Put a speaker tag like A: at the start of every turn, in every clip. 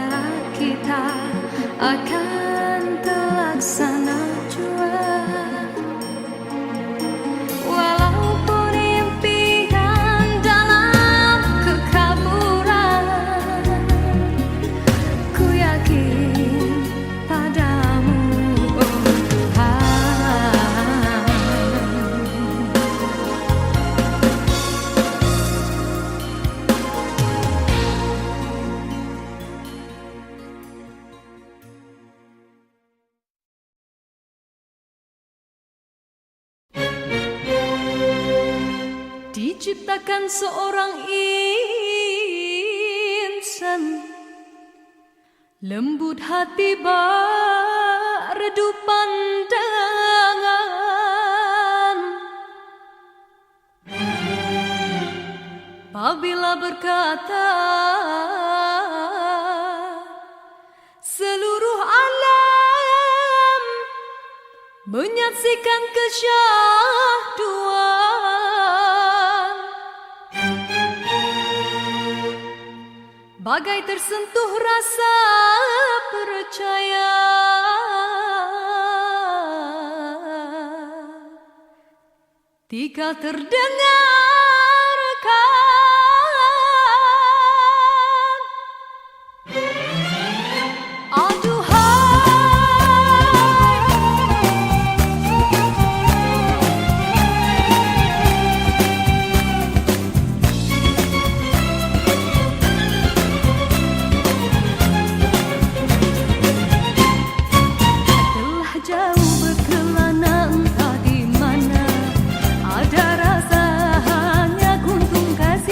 A: antara kita akan terlaksana jua. Walaupun impian dalam kekaburan, ku yakin padamu, oh Tuhan. Diciptakan seorang insan, lembut hati redup pandangan. Apabila berkata seluruh alam menyaksikan kesyahduan, bagai tersentuh rasa percaya. Tika terdengarkan ada rasa hanya kuntung kasih.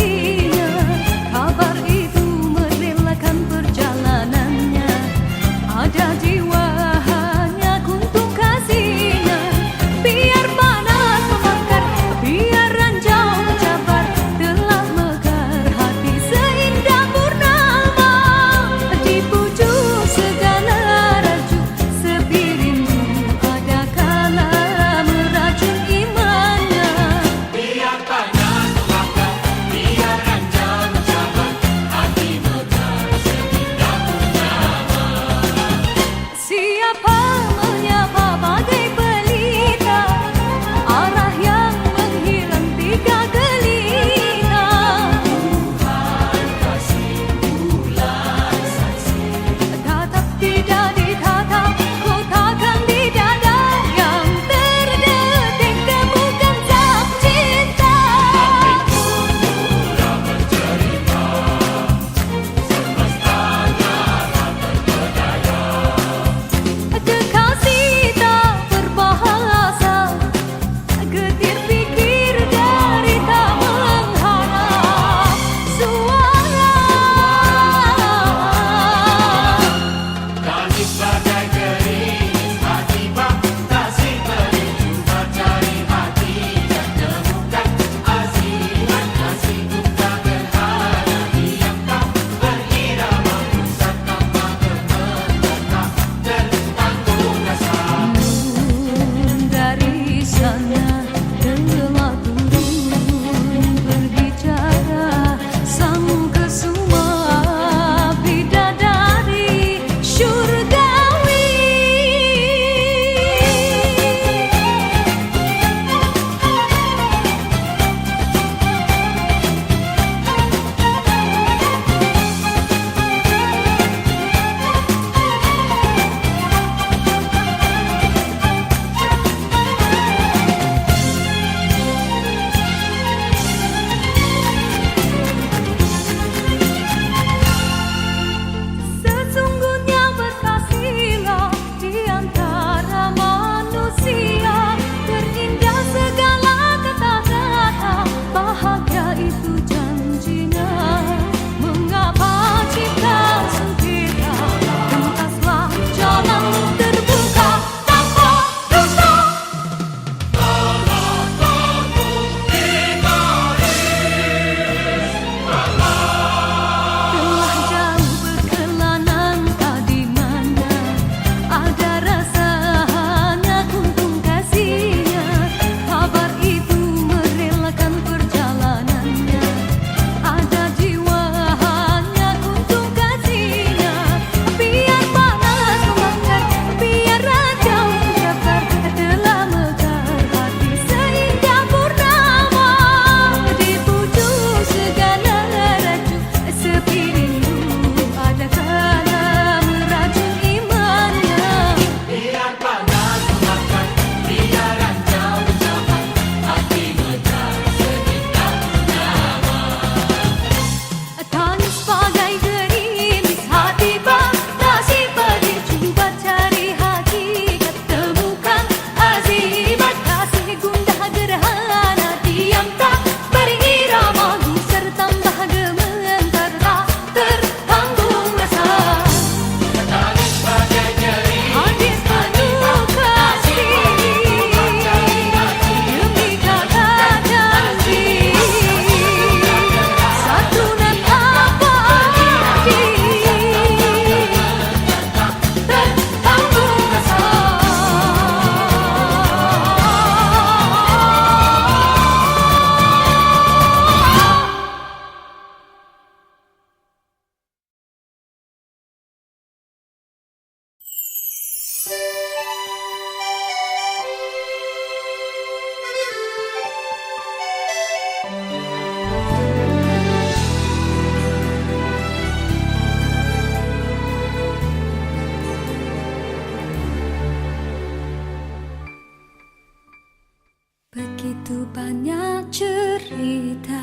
A: cerita,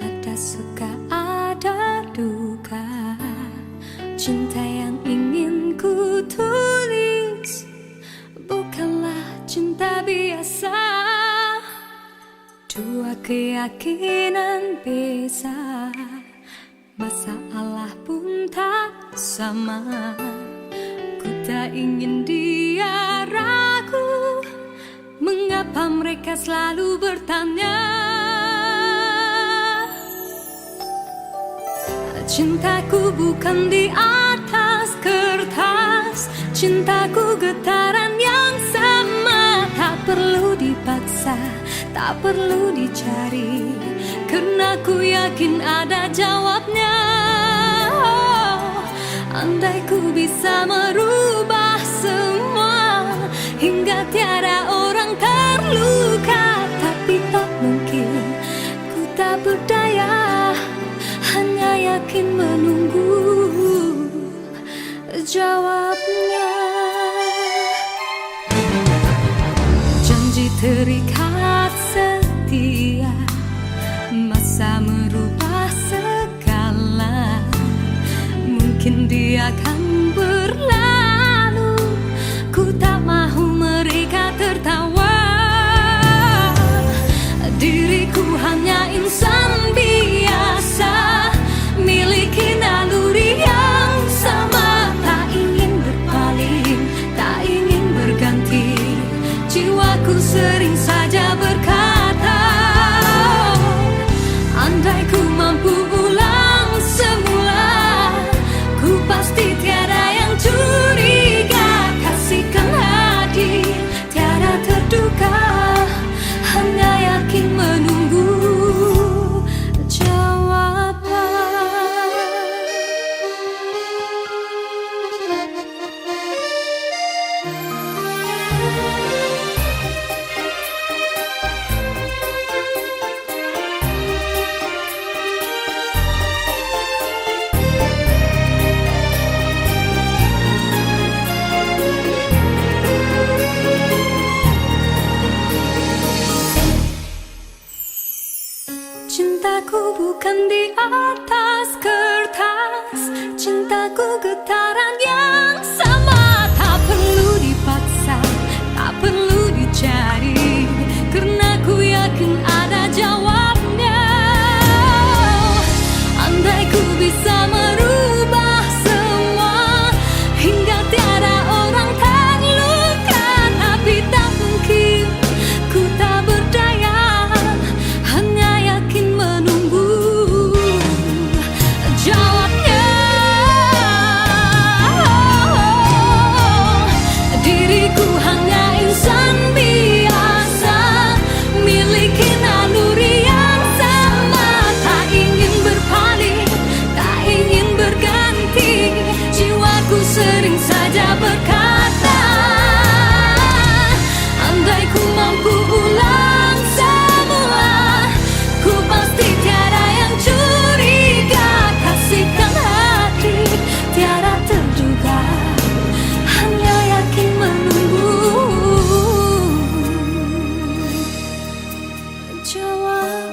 A: ada suka ada duka. Cinta yang ingin ku tulis bukanlah cinta biasa. Dua keyakinan beza, masalah pun tak sama. Ku tak ingin dia ragu, mengapa mereka selalu bertanya. Cintaku bukan di atas kertas, cintaku getaran yang sama. Tak perlu dipaksa, tak perlu dicari, karena ku yakin ada jawabnya. Andai ku bisa merubah semua, hingga tiada orang terluka, tapi tak mungkin, ku tak berdaya, hanya yakin menunggu jawabnya. Janji terikat setia, masa merubah segala. Mungkin dia akan berlalu, ku tak mahu mereka tertawa. Diriku hanya insan biasa, miliki naluri yang sama. Tak ingin berpaling, tak ingin berganti, jiwaku sering saja berkata, andai ku mampu ulang semula, ku pasti tiada yang curiga. Kasihkan hati, tiada terduga, hanya yakin menunggu jawaban. Cintaku bukan di atas kertas, cintaku getaran yang sama. Tak perlu dipaksa, tak perlu dicari, karena ku yakin ada jawabnya. Andai ku bisa merubah semua, hingga tiada orang terluka, tapi tak mungkin, ku tak berdaya, hanya yakin menunggu jawabnya. Diriku hanya insan biasa, miliki naluri yang sama. Tak ingin berpaling, tak ingin berganti, jiwaku sering saja berkata, andai ku mampu ulang semula, ku pasti tiada yang curiga. Kasihkan hati, tiada terduga, hanya yakin menunggu jawaban.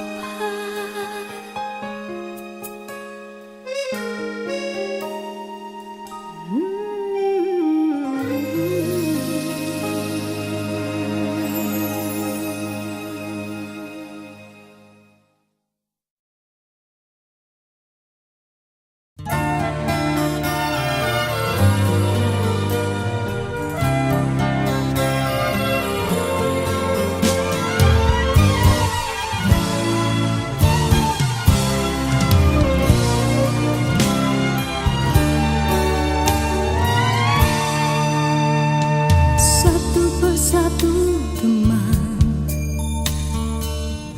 A: Satu persatu teman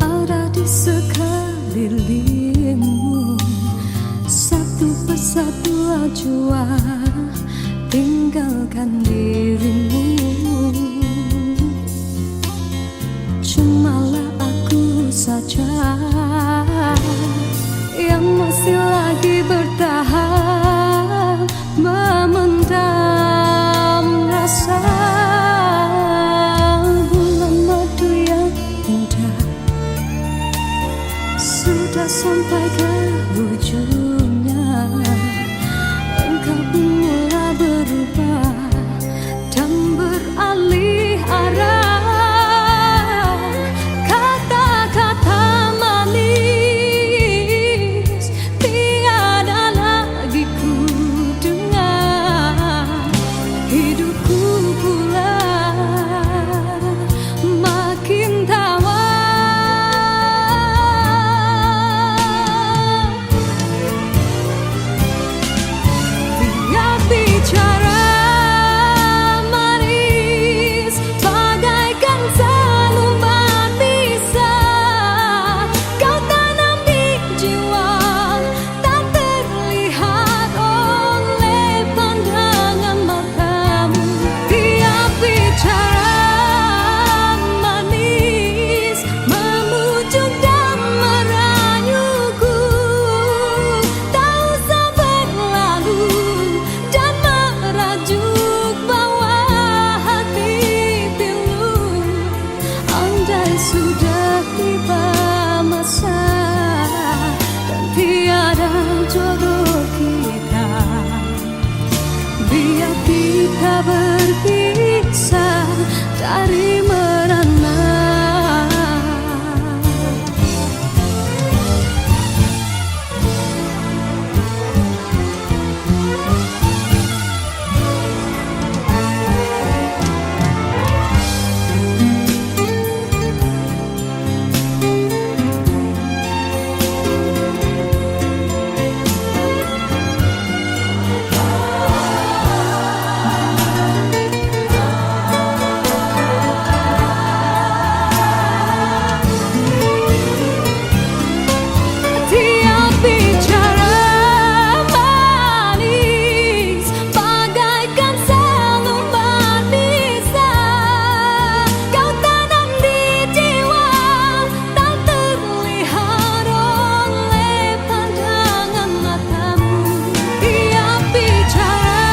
A: ada di sekelilingmu, satu persatu jua tinggalkan dirimu. Cumalah aku saja yang masih lagi bertahan, memendam rasa. Bulan madu yang indah kau pun mulai berubah dan beralih arah. Kata-kata manis tiada lagi ku dengar. Hidupku pula makin tawar. Tiap bicara manis bagaikan seluman bisa kau tanam di jiwa, tak terlihat oleh pandangan matamu. Tiap bicara manis memujuk dan merayuku, tak usah berlalu dan merajuk bawah hati pilu. Andai sudah tiba masa dan tiada jodoh kita, biar kita berpisah dari merana. Tiap bicara manis bagaikan seluman bisa kau tanam di jiwa, tak terlihat oleh pandangan matamu. Tiap bicara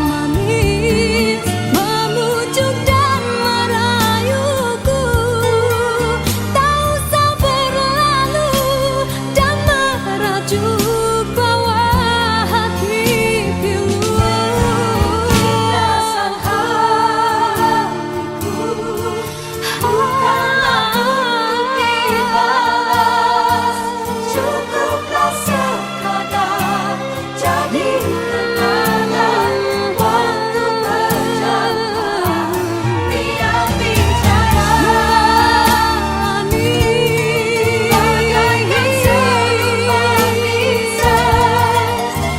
A: manis memujuk dan merayuku, tak usah berlalu dan merajuk bawah hati pilu. Rasa hatiku bukanlah untuk dibalas, cukuplah sekadar jadi kenangan waktu berjaya. Tiap bicara manis bagaikan seluman bisa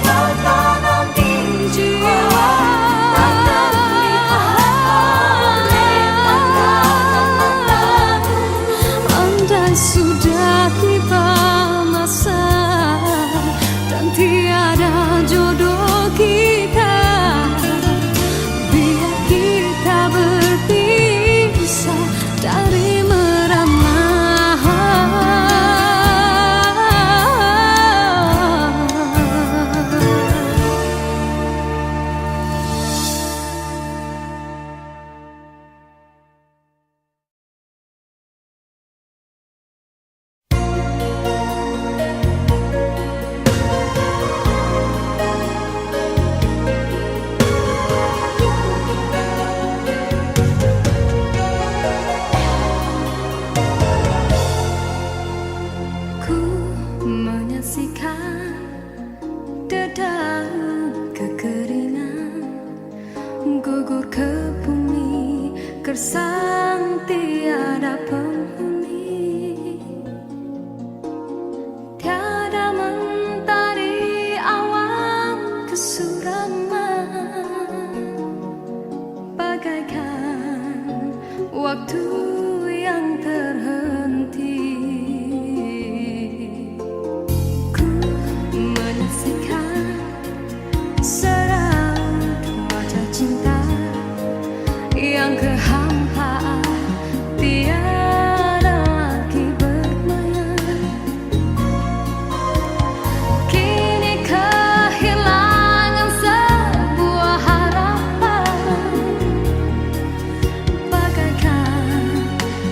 A: kau tanam di jiwa, tak terlihat oleh pandangan matamu. Andai sudah tiba masa dan tiada jodoh kita, biar kita berpisah dari merana. Ku menyaksikan dedaun kekeringan gugur ke bumi, gersang tiada penghuni. Tiada mentari awan kesuraman, bagaikan waktu yang terhenti. Ku menyaksikan seraut wajah cinta yang kehampaan, tiada lagi bermayar. Kini kehilangan sebuah harapan, bagaikan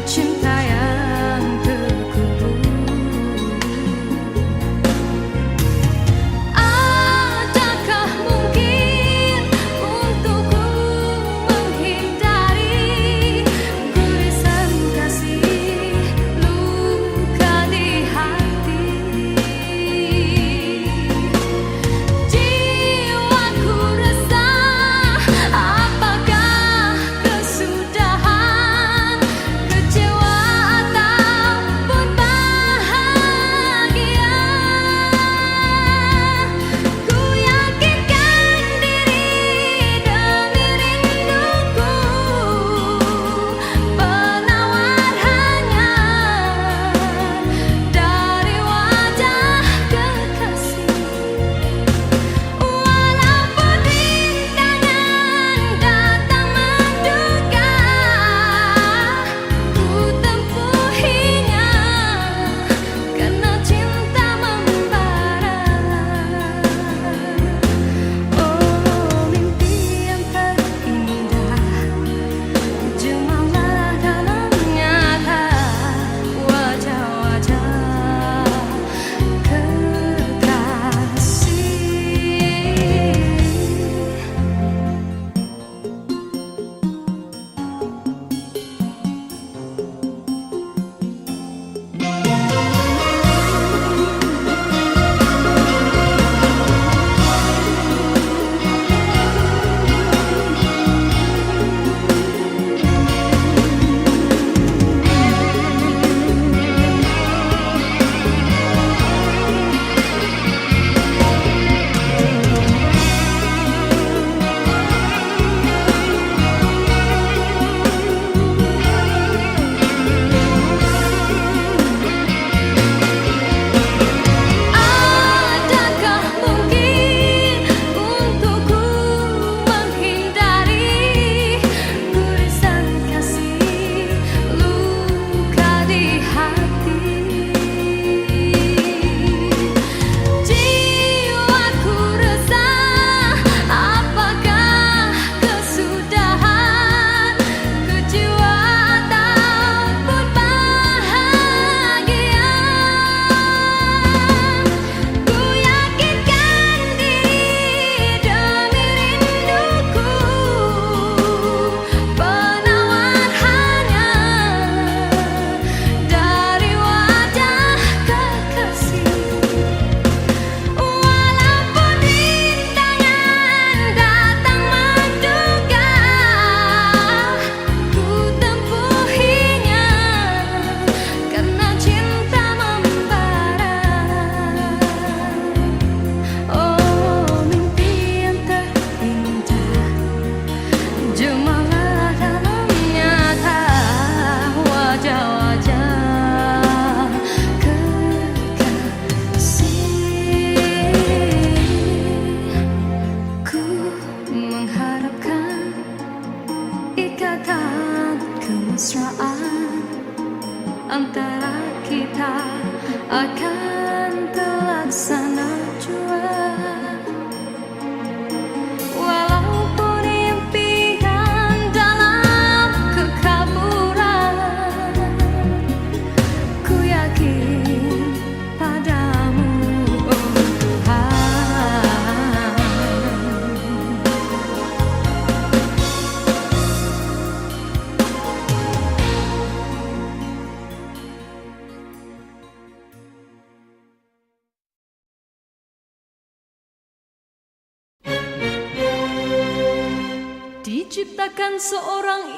A: cinta yang terkubur. Ada diciptakan seorang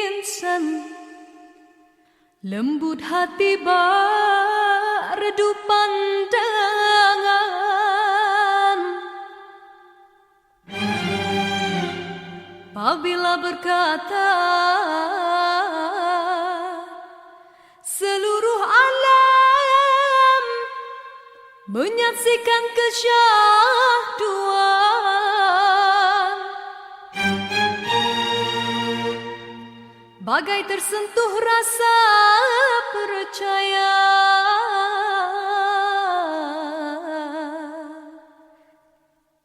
A: insan, lembut hati berredup pandangan. Apabila berkata seluruh alam menyaksikan kesyahduan, bagai tersentuh rasa percaya.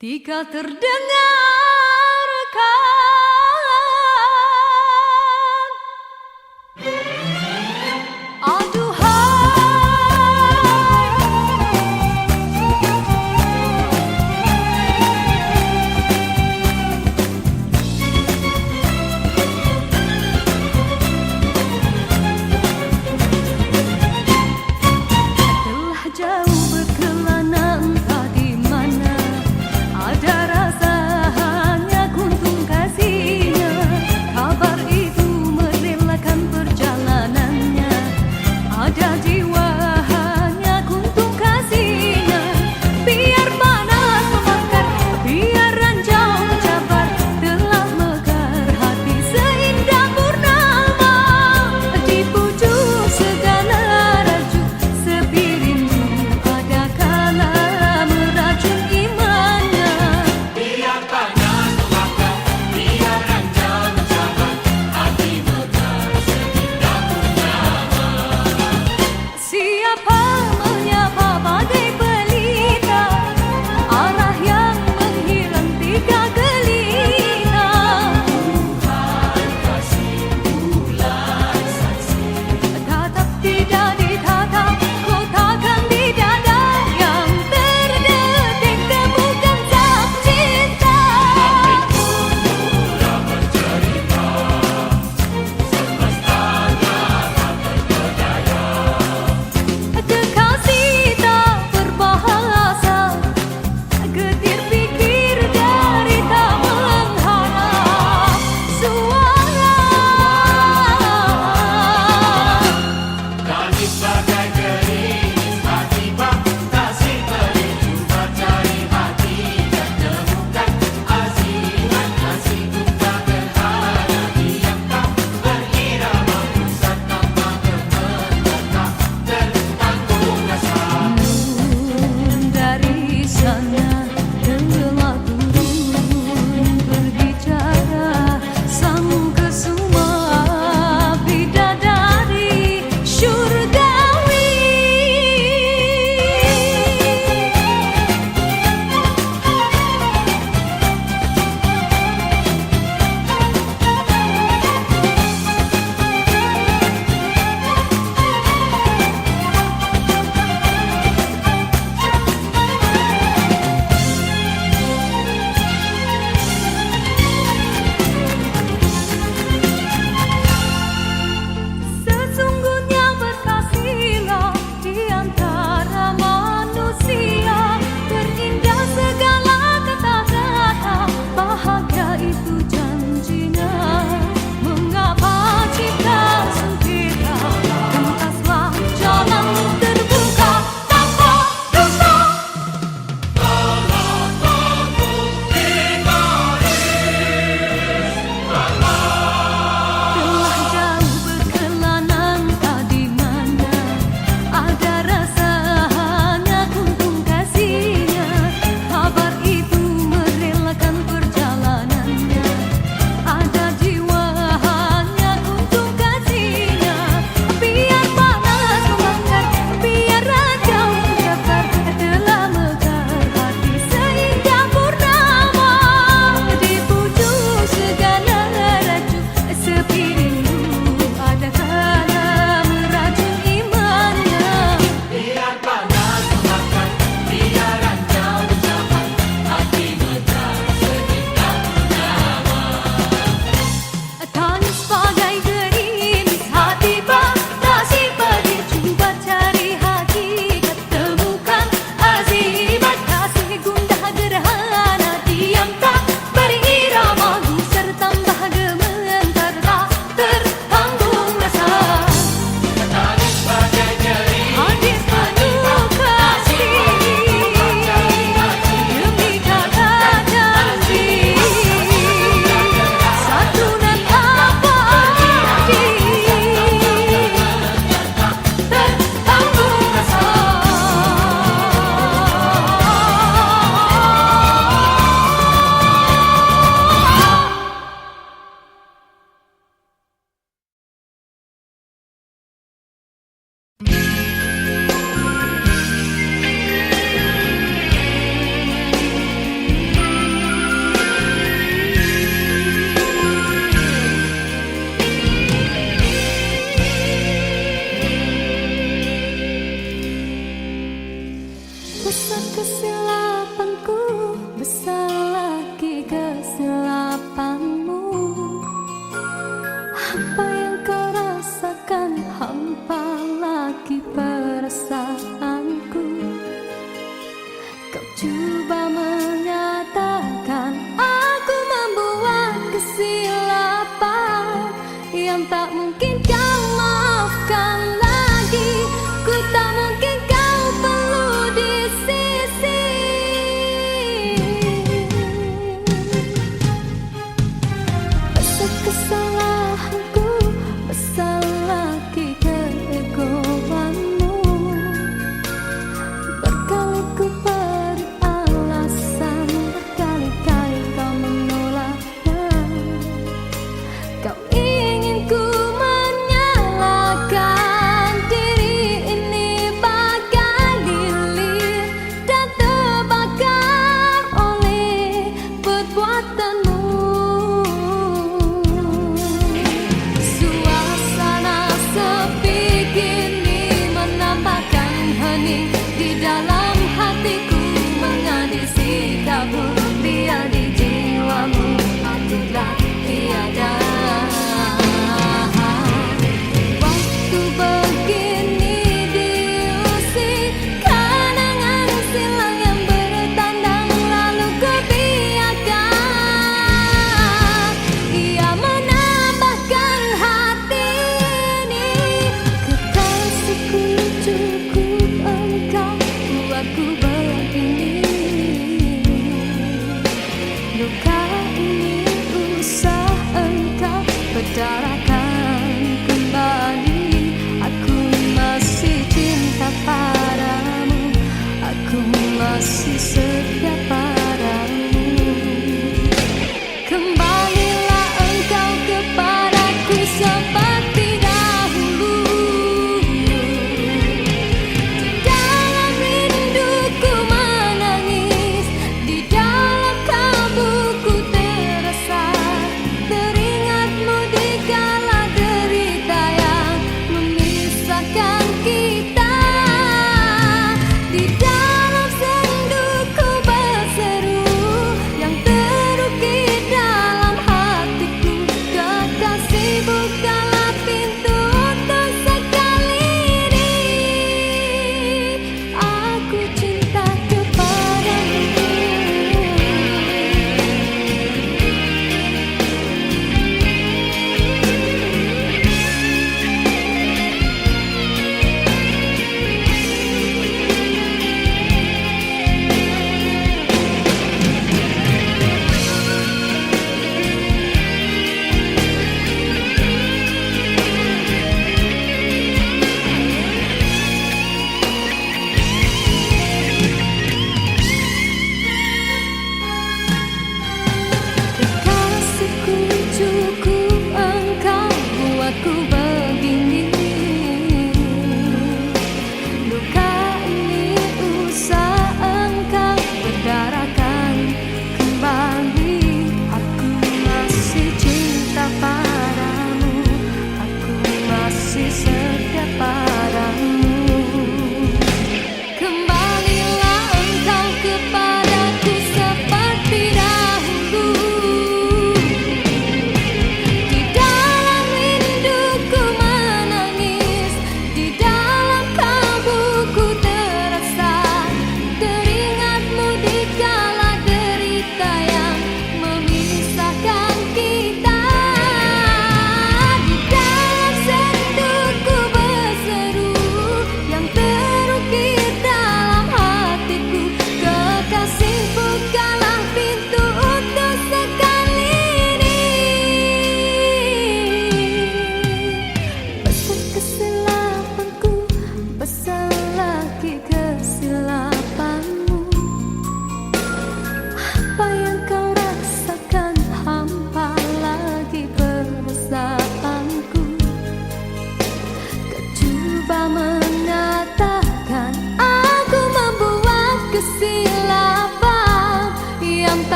A: Tika terdengarkan jauh berkelana, entah di mana ada rasa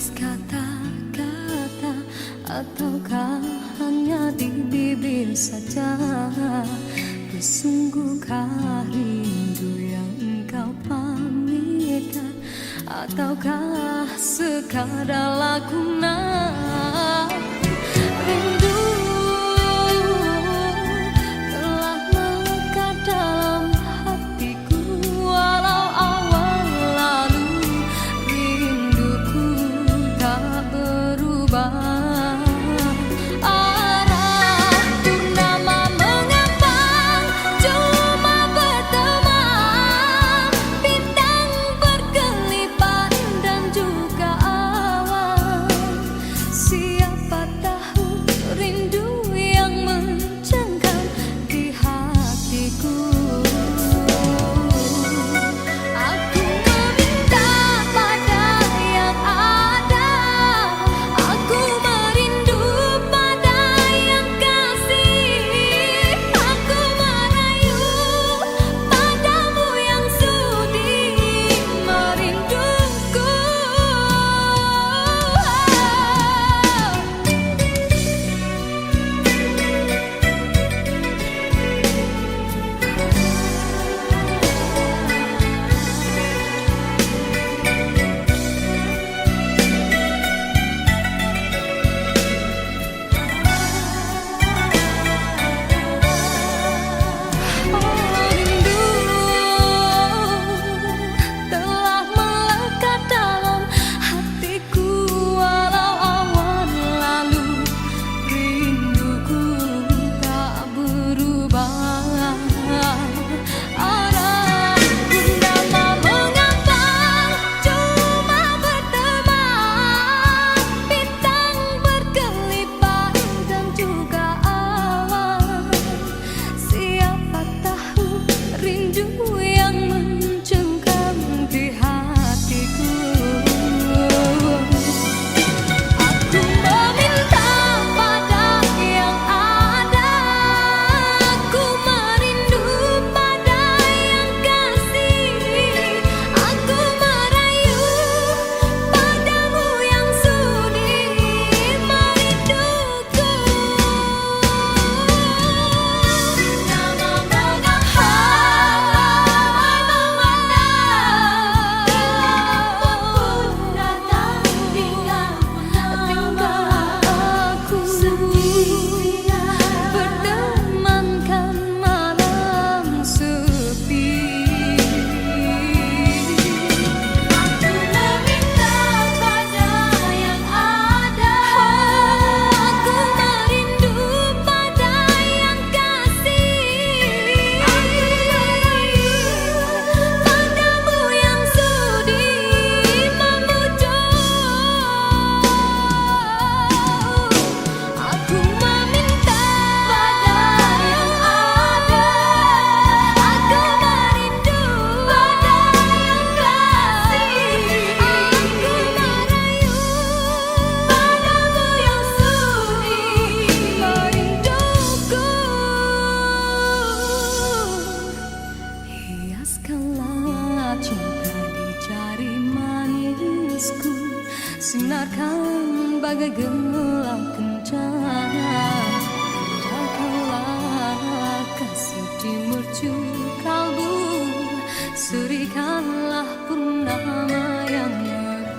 A: baris kata-kata, ataukah hanya di bibir saja? Sesungguhkah rindu yang engkau pamitkan, ataukah sekadar lakonan? Rindu telah melekat dalam hatiku, walau awal lalu rinduku tak berubah. Arah purnama mengambang, cuma berteman, bintang berkelipat dan juga awan. Siapa tahu rindu yang mencengkam di hatiku. Aku meminta pada yang ada, aku merindu pada yang kasih, aku merayu padamu yang sudi merinduku. Rindu telah melekat dalam hatiku, walau awan lalu rinduku tak berubah. Arah purnama mengambang, cuma berteman, bintang berkelipat dan juga awan. Siapa tahu rindu yang mencengkam di hatiku. Aku meminta pada yang ada, aku merindu pada yang kasih, aku merayu padamu yang sudi merinduku. Nama aku bertemankan malam sepi. Aku meminta pada yang ada, aku merindu pada yang kasih, aku merayu padamu yang sudi memujuk. Aku meminta pada yang ada, aku merindu pada yang kasih, aku merayu padamu yang sudi merinduku. Hiaskanlah cinta di jari manisku, sinarkan bagai gelap kencana. Jagalah kasih di mercu kalbu, serikanlah purnama yang merindu.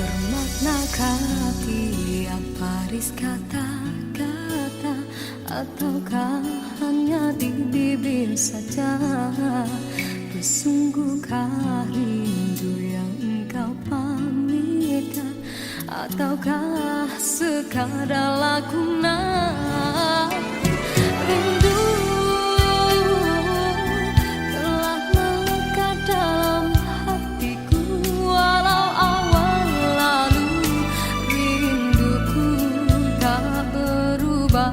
A: Bermaknakah tiap baris kata-kata, ataukah hanya di bibir saja? Sesungguhkah rindu yang engkau pamitkan, ataukah sekadar lakonan? Rindu telah melekat dalam hatiku, walau awal lalu rinduku tak berubah.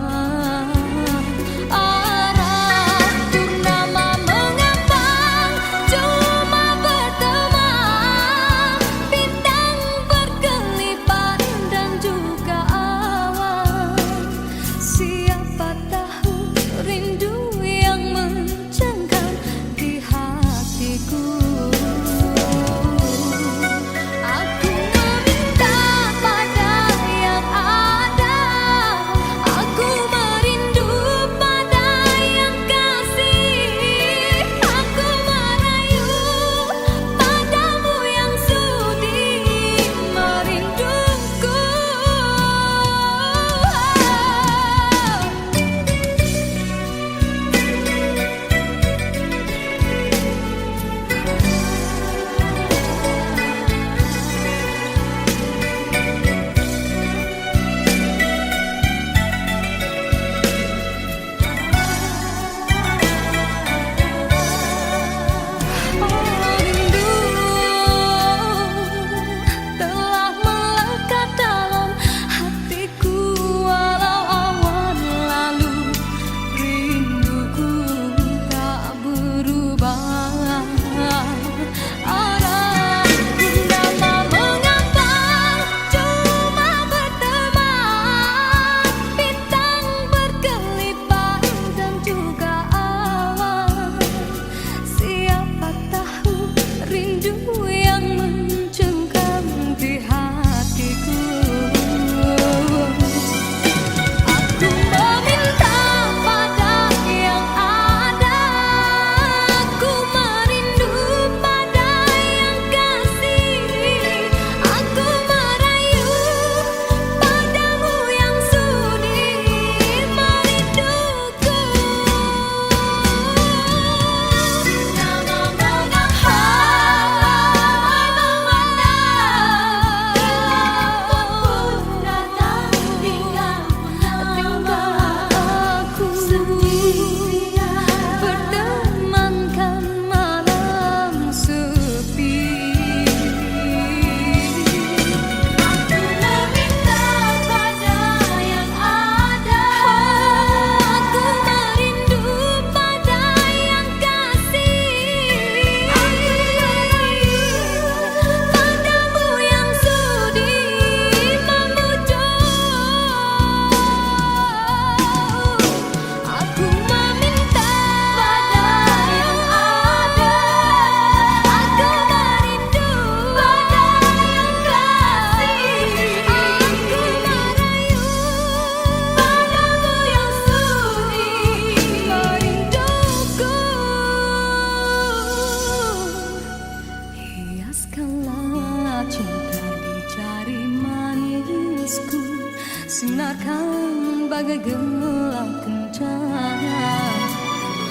A: bagai gelap kencana.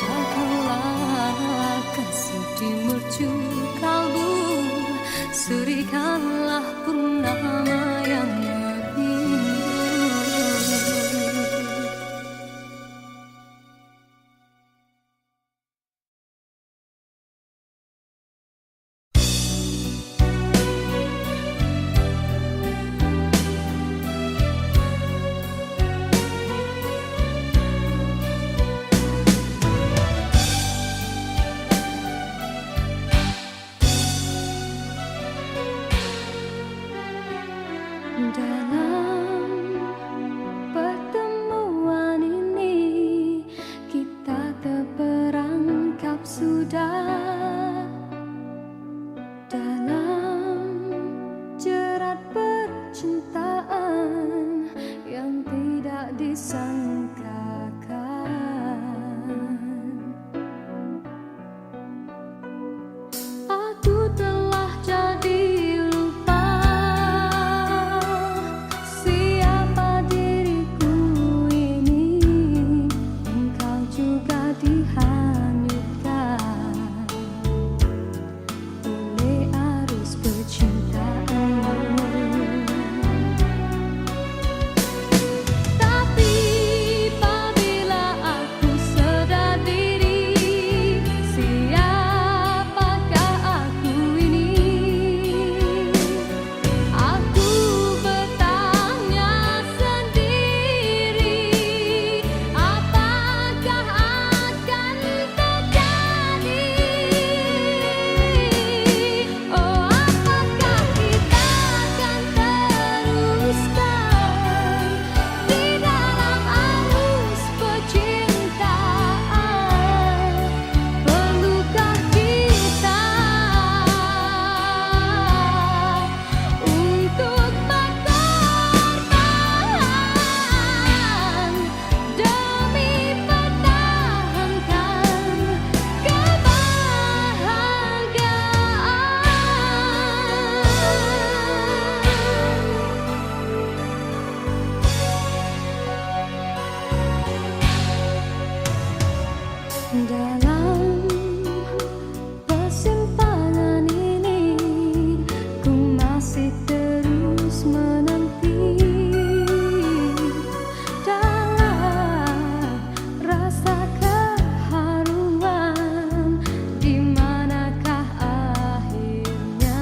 A: Datanglah kasih di mercu kalbu, surikanlah purnama yang merindu. Dalam pertemuan ini kita terperangkap sudah dalam jerat percintaan yang tidak disangkakan. Aku telah jadi dalam persimpangan ini ku masih terus menanti dalam rasa keharuan, di manakah akhirnya.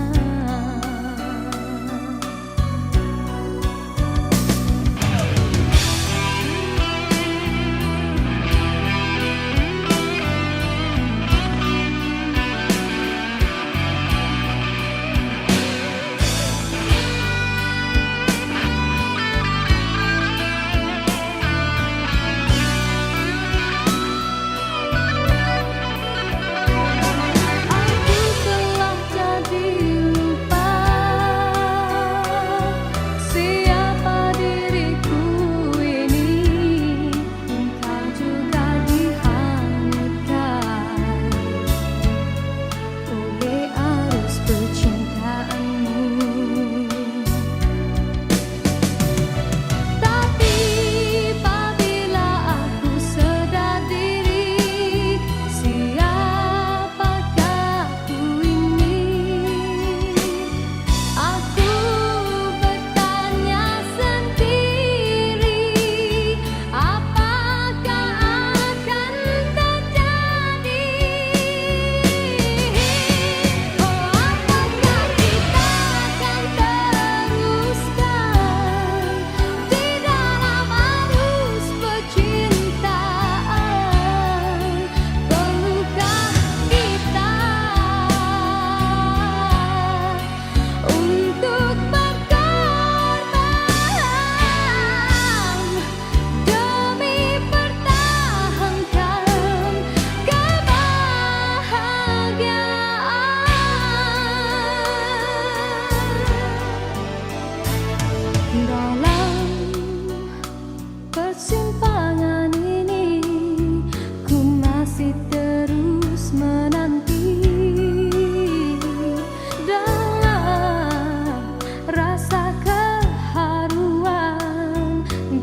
A: Rasa keharuan,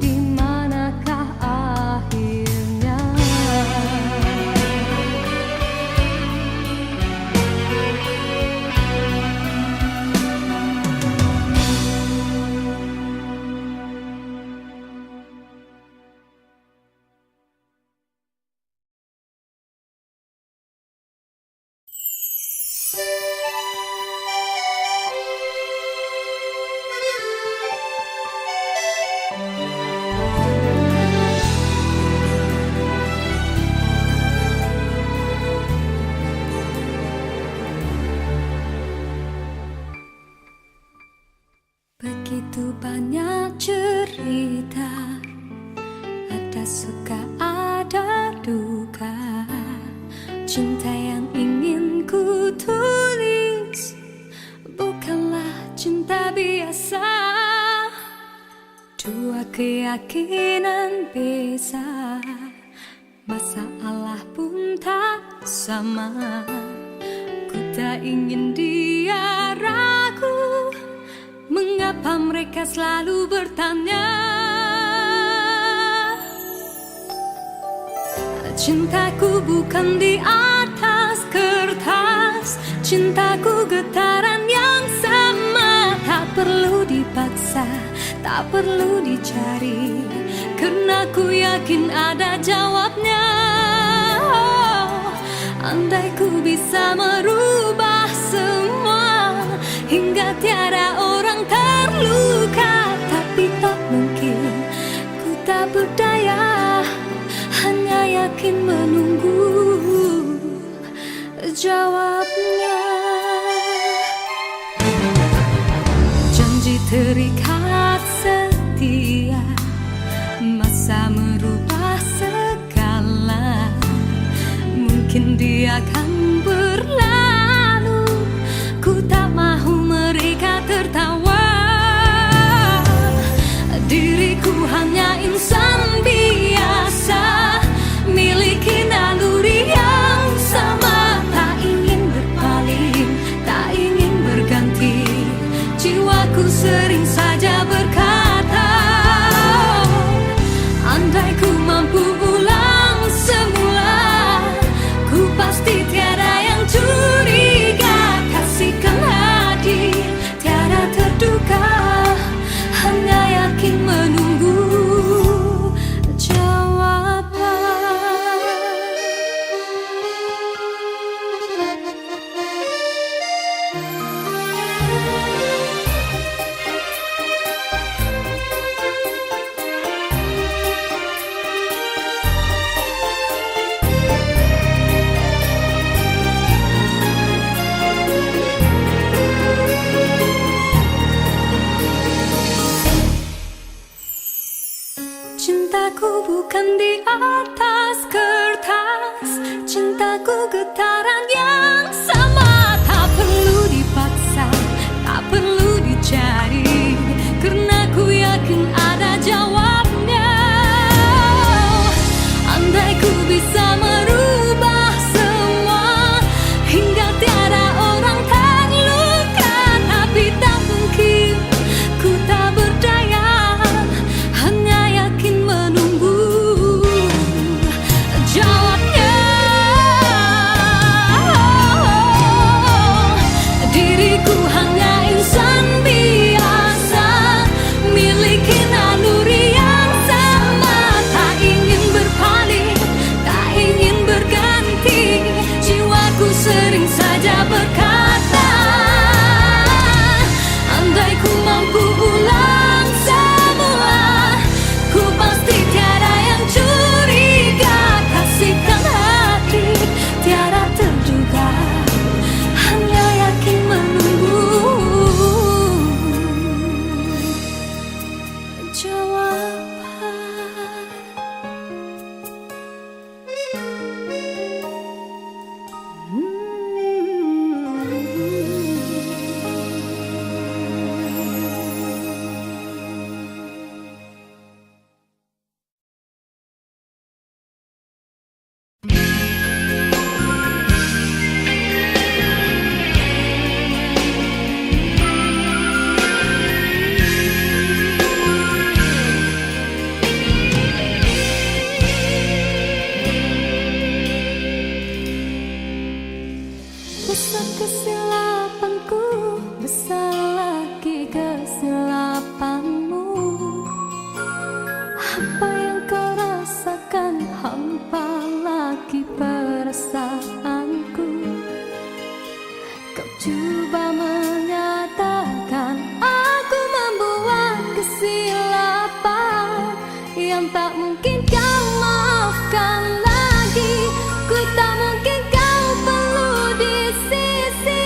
A: di manakah Cinta yang ingin ku tulis bukanlah cinta biasa. Dua keyakinan beza, masalah pun tak sama. Ku tak ingin dia ragu, mengapa mereka selalu bertanya. Cintaku bukan di atas kertas, cintaku getaran yang sama. Tak perlu dipaksa, tak perlu dicari, karena ku yakin ada jawabnya. Oh, andai ku bisa merubah semua hingga tiada orang terluka, tapi tak mungkin, ku tak berdaya, hanya yakin menunggu jawabnya. Janji terikat setia, masa merubah segala. Mungkin dia akan berlalu, ku tak mahu mereka tertawa. Diriku hanya insan biasa, miliki naluri yang sama. Tak ingin berpaling, tak ingin berganti, jiwaku sering saja berkata, andai ku mampu ulang semula, ku pasti tiada yang curiga. Kasihkan hadir, tiada terduga, hanya yakin menunggu jawaban. Cintaku bukan di atas kertas, cintaku getaran yang sama. Tak perlu dipaksa, tak perlu dicari, karena ku yakin ada jawabnya. Andai ku bisa merubah semua hingga tiada orang terluka, tapi tak mungkin, ku tak berdaya, hanya yakin menunggu jawabnya. Diriku hanya insan biasa, miliki naluri yang sama. Tak ingin berpaling, tak ingin berganti, jiwaku sering saja berkata, andai ku mampu ulang semua, ku pasti tiada yang curiga. Kasihkan hati, tiada terduga, hanya yakin menunggu jawaban. Besar kesilapanku, besar lagi kesilapanmu. Apa yang kau rasakan, hampa lagi perasaanku. Kau coba menyatakan aku membuat kesilapan yang tak mungkin kau maafkan lagi. Ku tak mungkin kau perlu di sisi.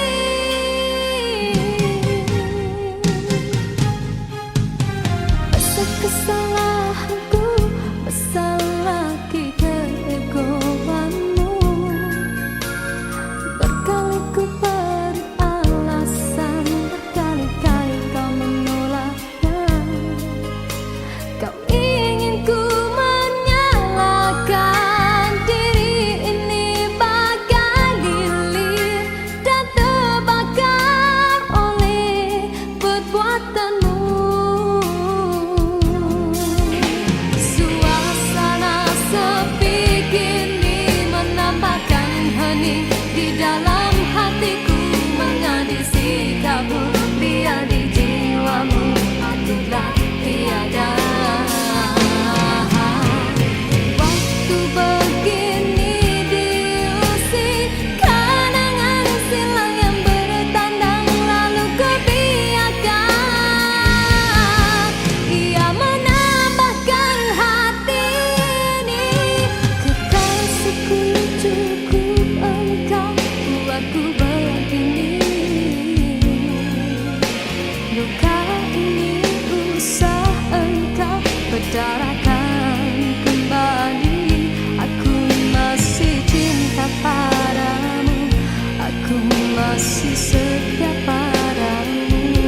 A: masih setia padamu.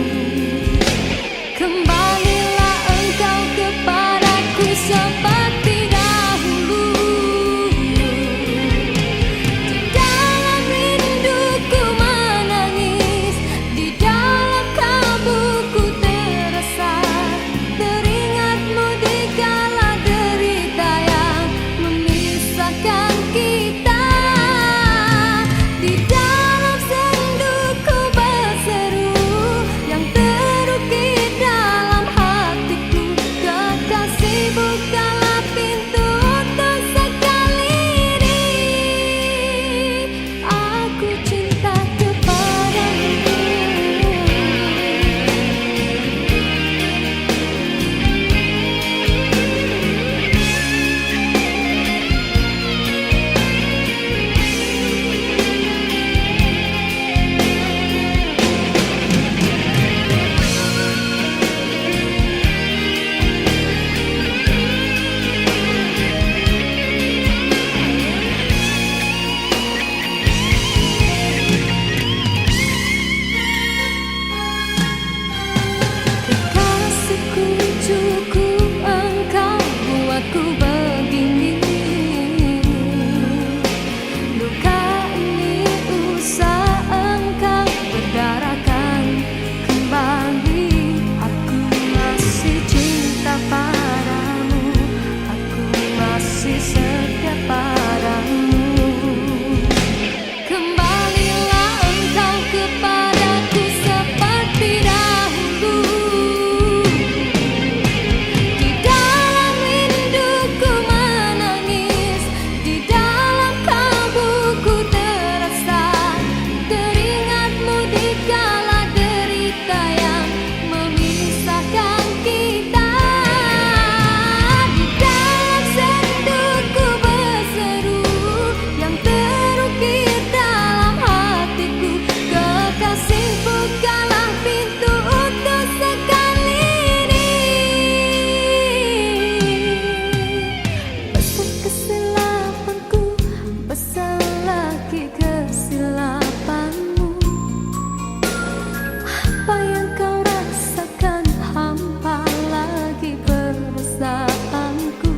A: Kembalilah engkau kepadaku seperti dahulu. Di dalam rinduku menangis, di dalam kalbuku terasa, teringatmu di kala derita yang memisahkan kita. Di dalam senduku berseru yang terukir dalam hatiku, kekasih bukalah pintu untuk sekali ini. Aku cinta kepadamu. Kekasihku, cukup engkau buatku begini. Luka ini usah engkau berdarakan kembali. Aku masih cinta padamu, aku masih setia padamu. Kembalilah engkau kepadaku seperti dahulu. Di dalam rinduku menangis, di dalam kalbuku terasa, teringatmu di kala derita yang memisahkan kita. Di dalam senduku berseru yang terukir dalam hatiku, kekasih bukalah pintu untuk sekali ini. Besar kesilapanku, besar lagi kesilapanmu. Apa yang kau rasakan, hampa lagi perasaanku.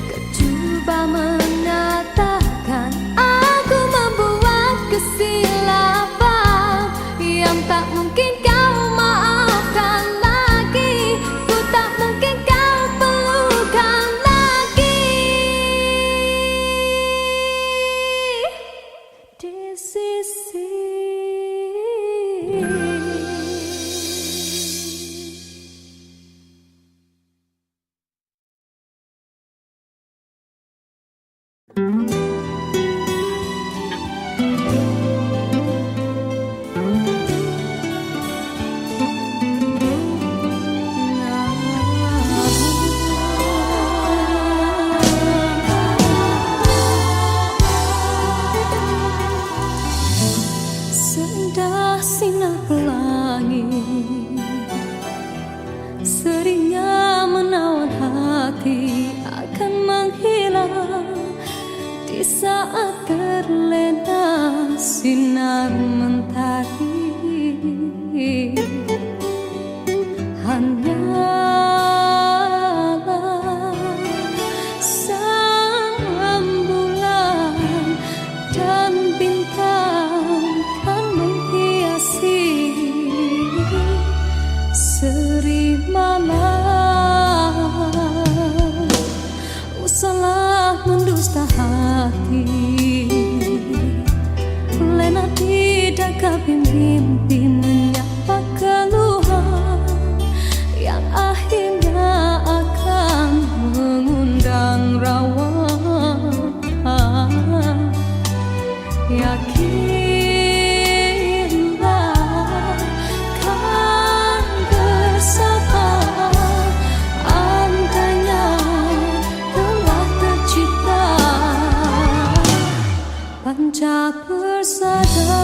A: Kau coba mengatakan aku membuat kesilapan yang tak mungkin kau maafkan lagi. Ku tak mungkin kau pelukan lagi. Di sisi seindah sinar pelangi, seringnya menawan hati akan menghilang di saat terlena sinar mentari. Hanyalah sang rembulan dan bintang kan menghiasi seri malam. Usahlah mendusta hati, lena tidak kabin mimpi menyapa keluhan yang akhirnya akan mengundang rawa. Yakinlah kan bersama, andainya telah tercipta panca persada.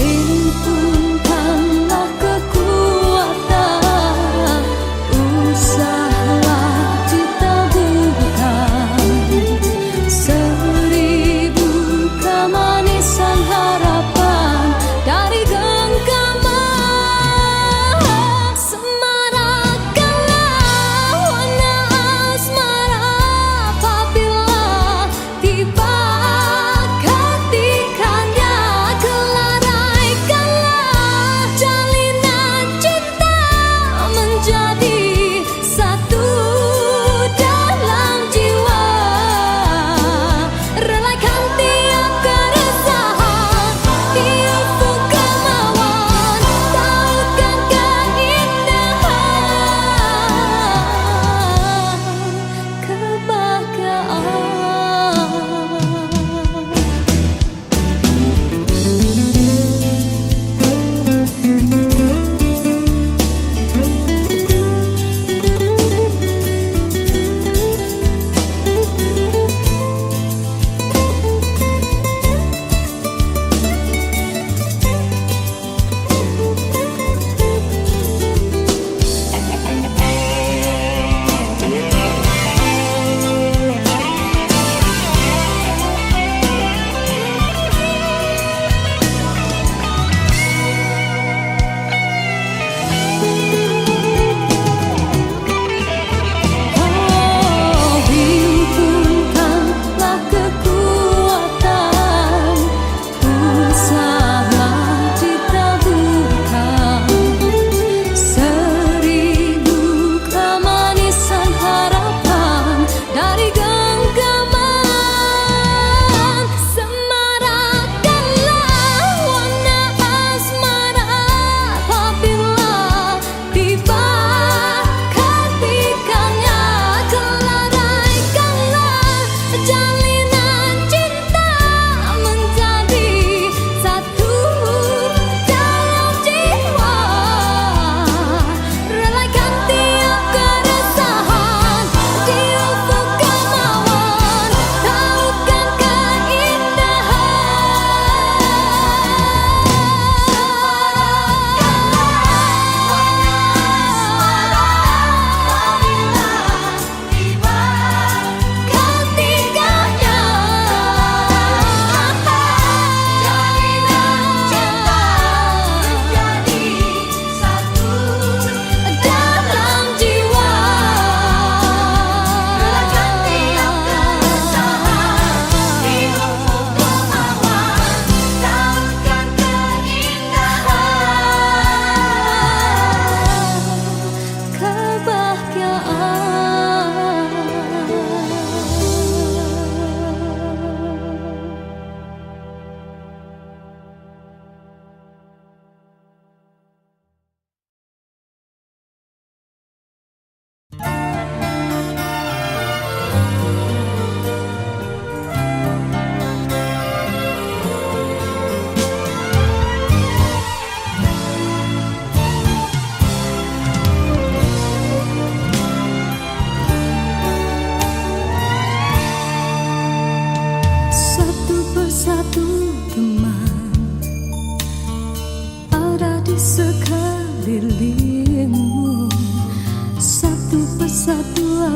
A: Himpunkanlah kekuatan, usahalah ditaburkan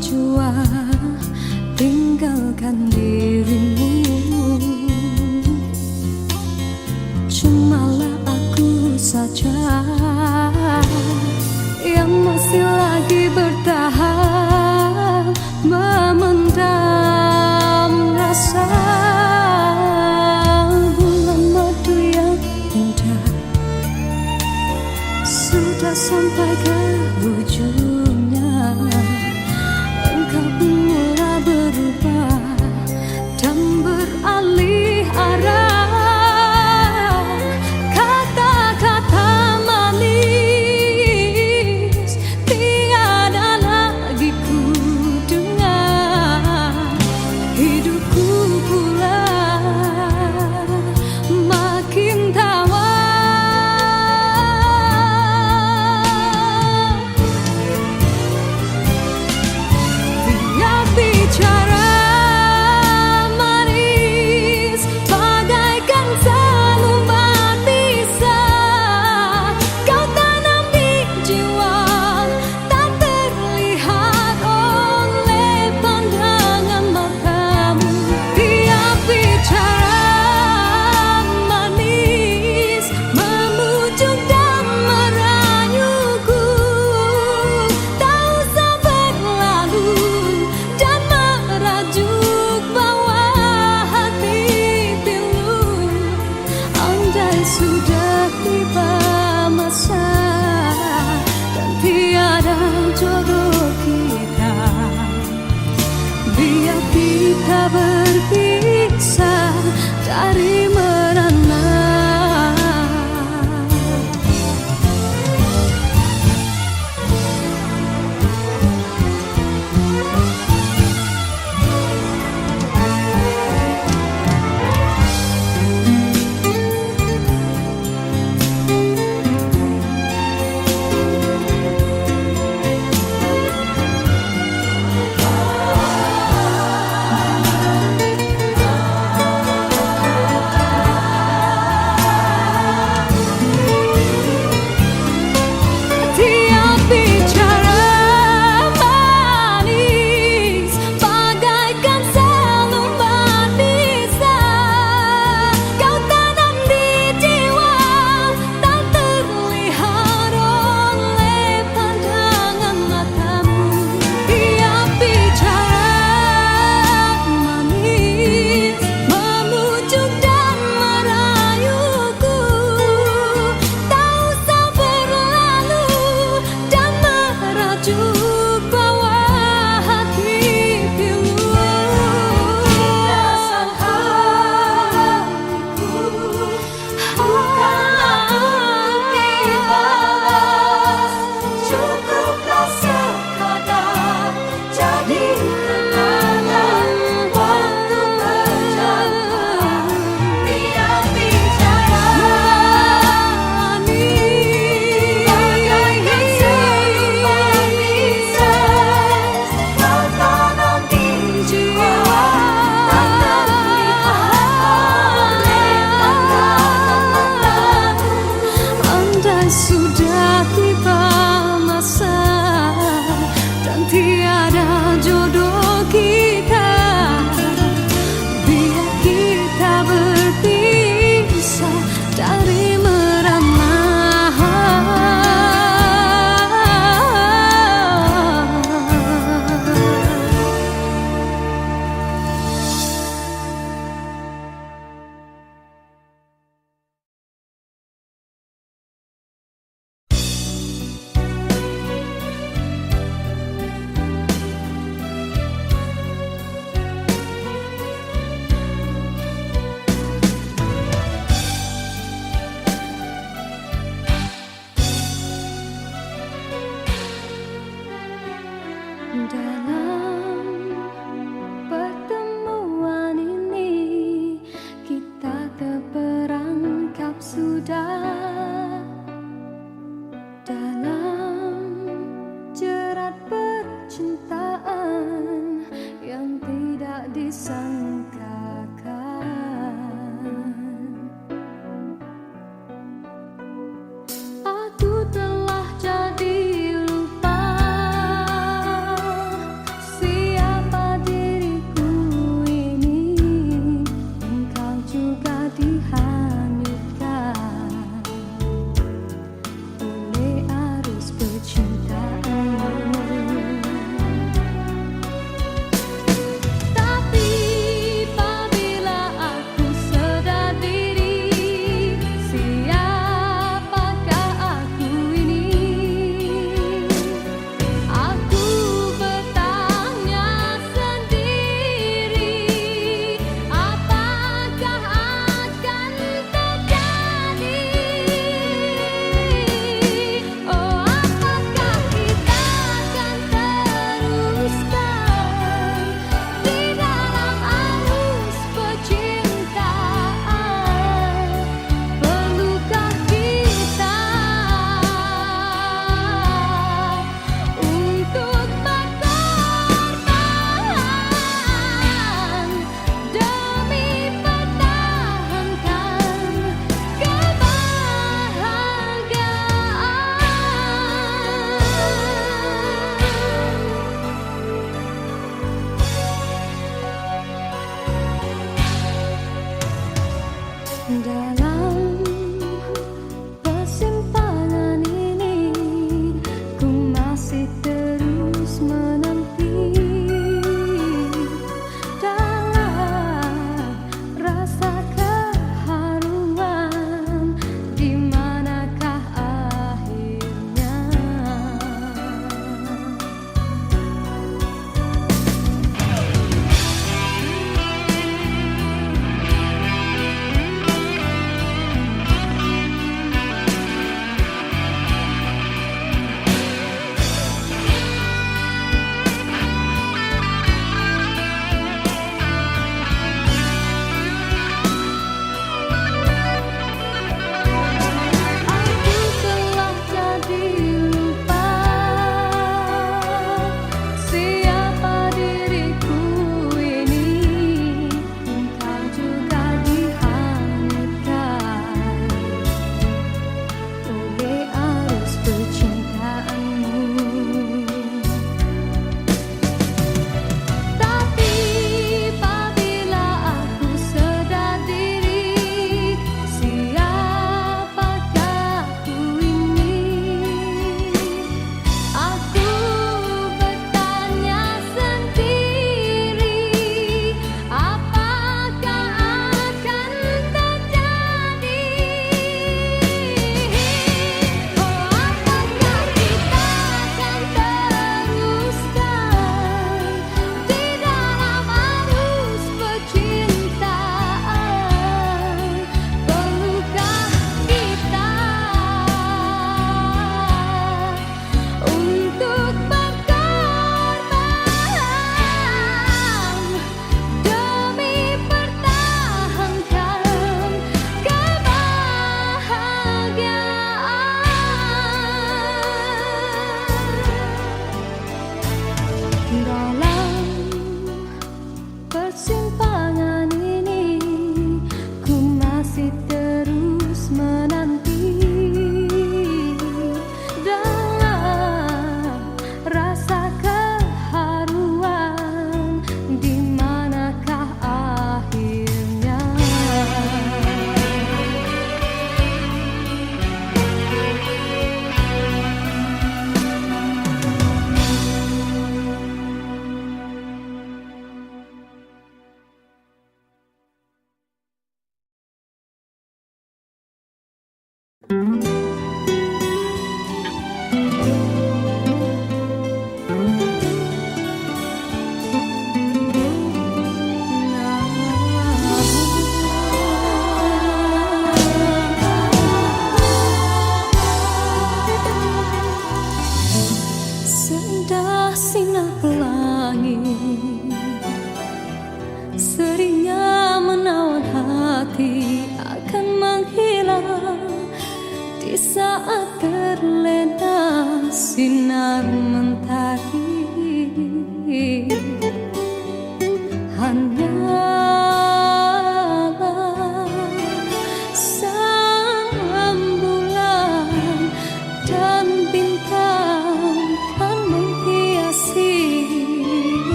A: jua tinggalkan dirimu. Cumalah aku saja yang masih lagi bertahan memendam rasa. Bulan madu yang indah sudah sampai ke ujungnya. Engkau pun mulai berubah dan beralih arah. Kata-kata manis tiada lagi ku dengar. Hidupku pula makin tawar. Dia bicara manis bagaikan selembar pisah. Kau tanam di jiwa tak terlihat oleh pandangan matamu. Dia bicara manis memujuk dan merayuku. Tak usah berlalu dan merajuk bawah hati pilu. Andai sudah tiba masa dan tiada jodoh kita, biar kita berpisah dari merana. Dia bicara manis bagaikan selembar pisah. Kau tanam di jiwa tak terlihat oleh pandangan matamu. Dia bicara manis memujuk dan merayuku. Tak usah berlalu dan merajuk bawah hati pilu. Rasa hatiku bukanlah untuk dibalas. Cukuplah sekadar jadi kenangan waktu berjalan. Dia bicara manis bagaikan selembar pisah. Kau tanam di jiwa tak terlihat oleh pandangan matamu. Andai sudah tiba masa dan tiada jodoh kita, biar kita berpisah dari merana. Dalam pertemuan ini kita terperangkap sudah dalam jerat percintaan yang tidak disangkakan. Aku telah jadi lupa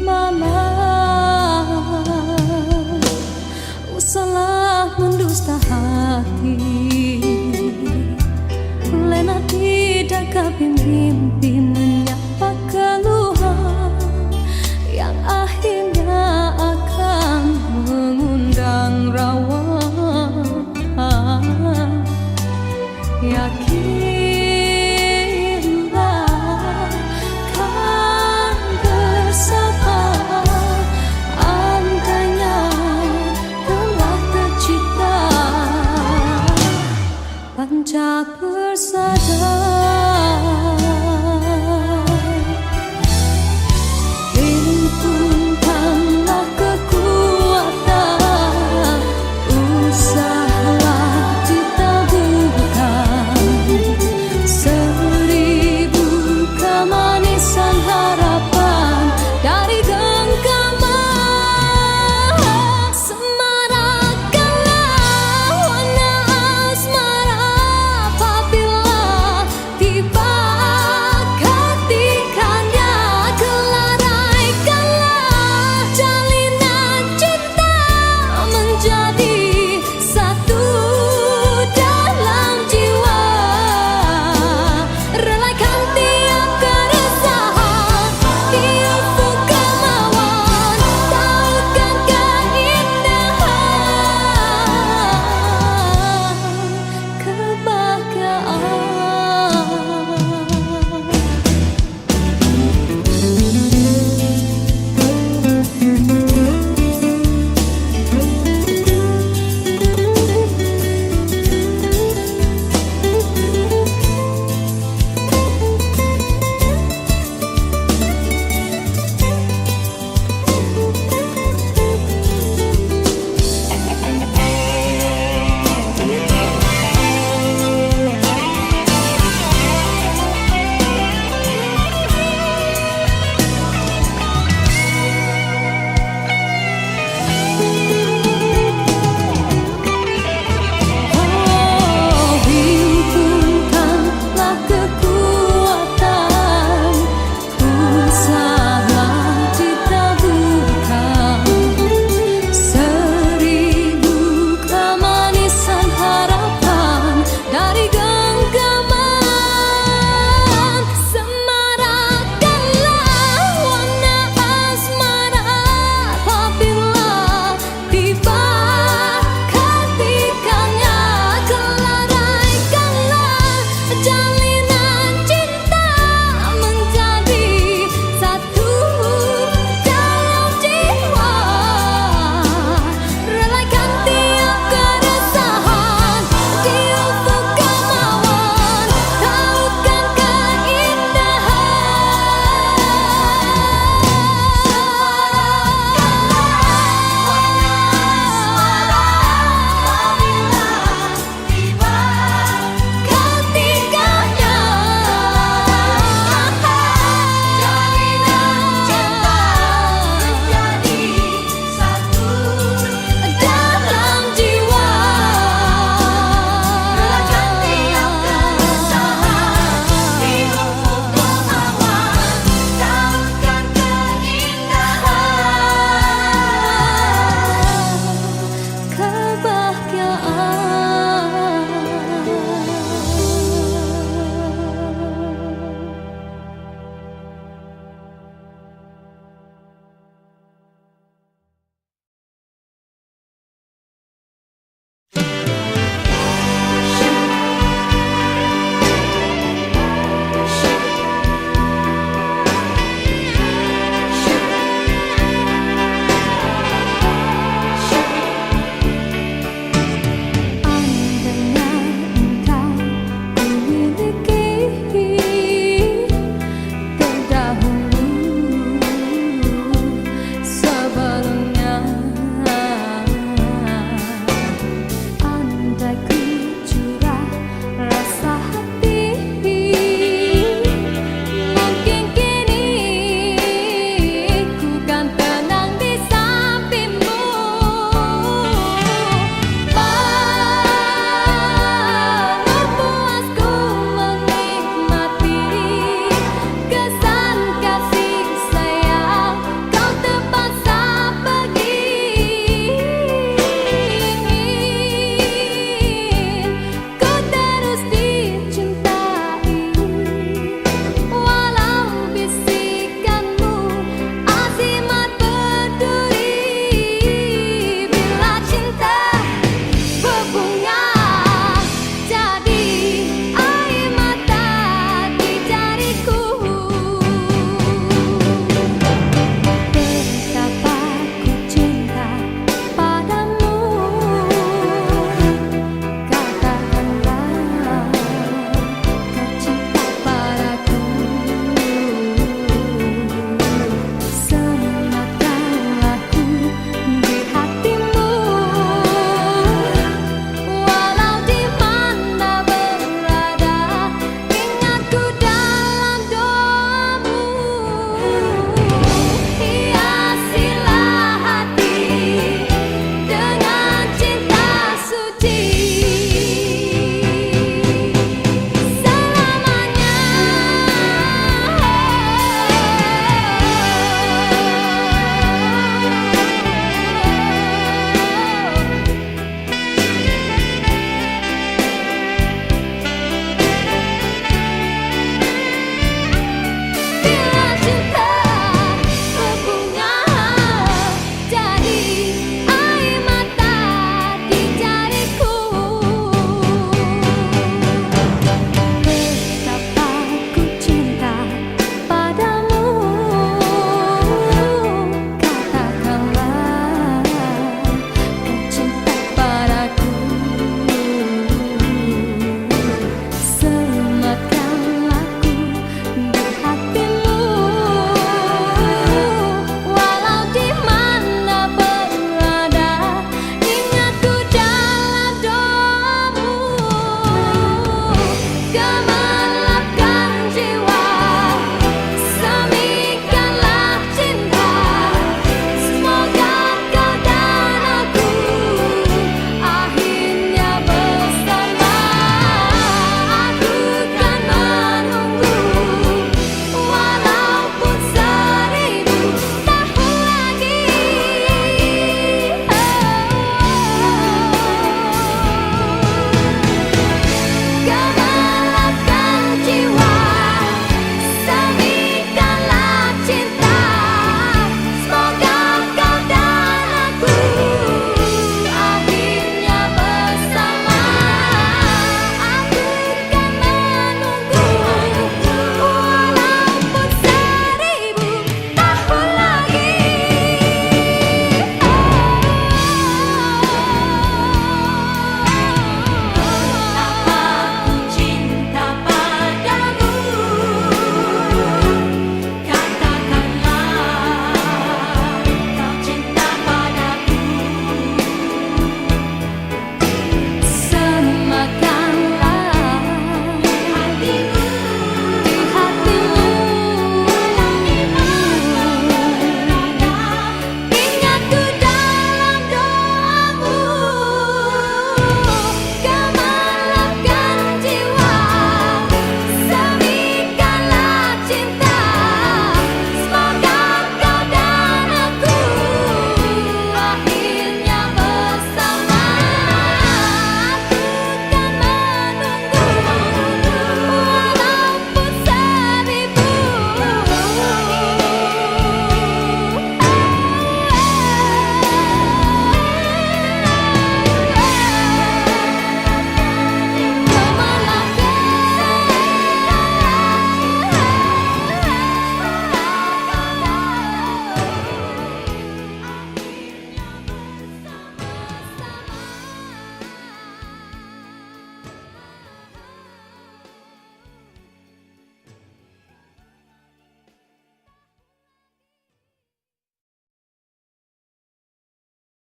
A: malam. Usahlah mendusta hati, lena tidak kepimpi